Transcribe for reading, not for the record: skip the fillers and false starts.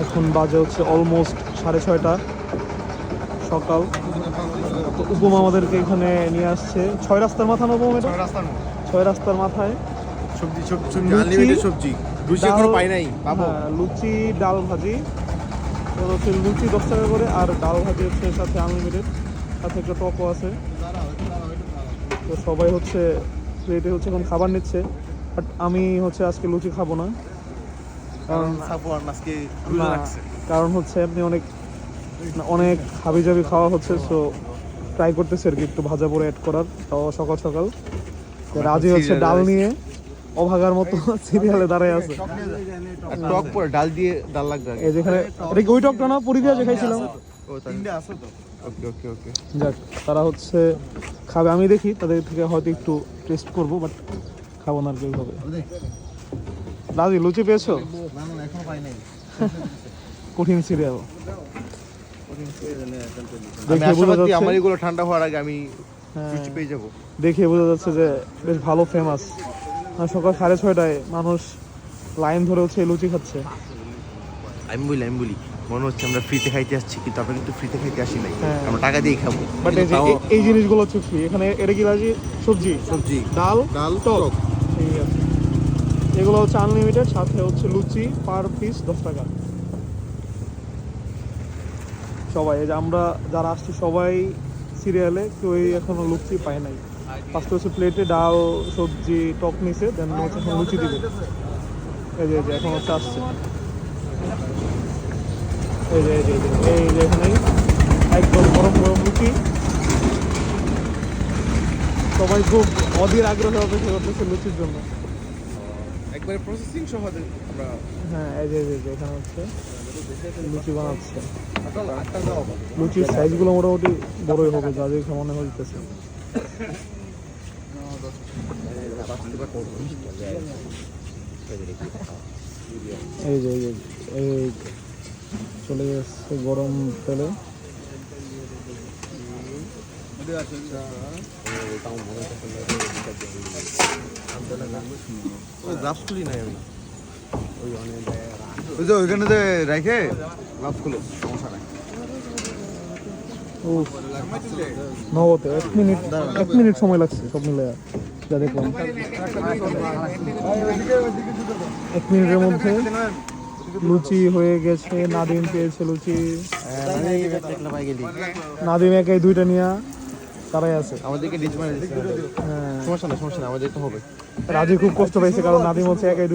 এখন বাজে হচ্ছে অলমোস্ট 6:30 সকাল। তো উপম আমাদেরকে এখানে নিয়ে আসছে 6 রাস্তার মাথা, না উপম এটা 6 রাস্তার মাথায় সবজি আনলিমিটেড সবজি। লুচি এখনো পাই নাই, পাবো। হ্যাঁ, লুচি ডাল ভাজি। এবার হচ্ছে লুচি 10 টাকা করে, আর ডাল ভাজি হচ্ছে সাথে আনলিমিটেড, সাথে একটা টকও আছে। তো সবাই হচ্ছে প্লেটে হচ্ছে এখন খাবার নিচ্ছে, বাট আমি হচ্ছে আজকে লুচি খাবো না, কারণ আজকে না, কারণ হচ্ছে আপনি অনেক অনেক হাবিজাবি খাওয়া হচ্ছে, সো ট্রাই করতেছি আর কি একটু ভাজা পরে অ্যাড করার। তাও সকাল সকাল রাজি হচ্ছে ডাল নিয়ে অভাগার মতো সিরিয়ালে দাঁড়ায় আছে। টক পরে ডাল দিয়ে ডাল লাগবে আগে। এই যেখানে এটা কি ওই টকটা না, পুরি দিয়ে যে খাইছিলাম? ও তিনটে আছে তো। ওকে ওকে ওকে। যাক, তারা হচ্ছে খাবে, আমি দেখি তাদের থেকে হয়তো একটু টেস্ট করবো, বাট খাবো না আর কি ওইভাবে। দাদি লুচি পেয়েছো? না না এখনো পাই নাই। কঠিন সিরিয়াল। আমি দেখে বোঝা আশাবাদী যাচ্ছে, আমার এগুলো ঠান্ডা হওয়ার আগে আমি হ্যাঁ, লুচি পেয়ে যাবো। দেখে বোঝা যাচ্ছে যে বেশ ভালো ফেমাস। সকাল 6:30 মানুষ লাইন ধরে হচ্ছে লুচি খাচ্ছে। আমি বলি মনে হচ্ছে আমরা ফ্রিতে খাইতে আসছি, কিন্তু আমরা কিন্তু ফ্রিতে খাইতে আসি নাই, হ্যাঁ। আমরা টাকা দিয়ে খাবো। বাট এই জিনিসগুলো হচ্ছে ফ্রি এখানে। এটা কি ভাজি? সবজি, সবজি ডাল, ডাল টক। টক। ঠিক আছে, এগুলো হচ্ছে আনলিমিটেড, সাথে হচ্ছে লুচি পার পিস 10 টাকা। সবাই, এই যে আমরা যারা আসছি সবাই সিরিয়ালে, কেউই এখনো লুচি পায় নাই। ফার্স্ট হচ্ছে প্লেটে ডাল সবজি টক নিছে, দেন হচ্ছে এখন লুচি দিবে। এই যে এখন হচ্ছে আসছে, এই যে এখানে একদম গরম গরম লুচি। সবাই খুব অধীর আগ্রহে অপেক্ষা করতেছে লুচির জন্য। একবারে প্রসেসিং সহ আমরা। হ্যাঁ, এই যে এখানে হচ্ছে লুচি বানাচ্ছে। লুচির সাইজগুলো মোটামুটি বড়ই হবে, যা দেখে মনে হইতেছে। এই যে এই চলে যাচ্ছে গরম তেলে। গ্লাভস খুলি নাই আমি। ওই যে ওইখানে যে রেখে গ্লাভস খুলে সমস্যা নাই। নগদে 1 মিনিট সময় লাগছে সব মিলে, যা দেখলাম। 1 মিনিটের মধ্যে লুচি হয়ে গেছে। নাদিম পেয়েছে লুচি। নাদিম একাই 2টা নিয়ে তারাই আছে। আমাদেরকে ডিচ মারে দিচ্ছে। হ্যাঁ, সমস্যা না আমাদের তো হবে। রাজি খুব কষ্ট পাইছে, কারণ নাদিম হচ্ছে একাই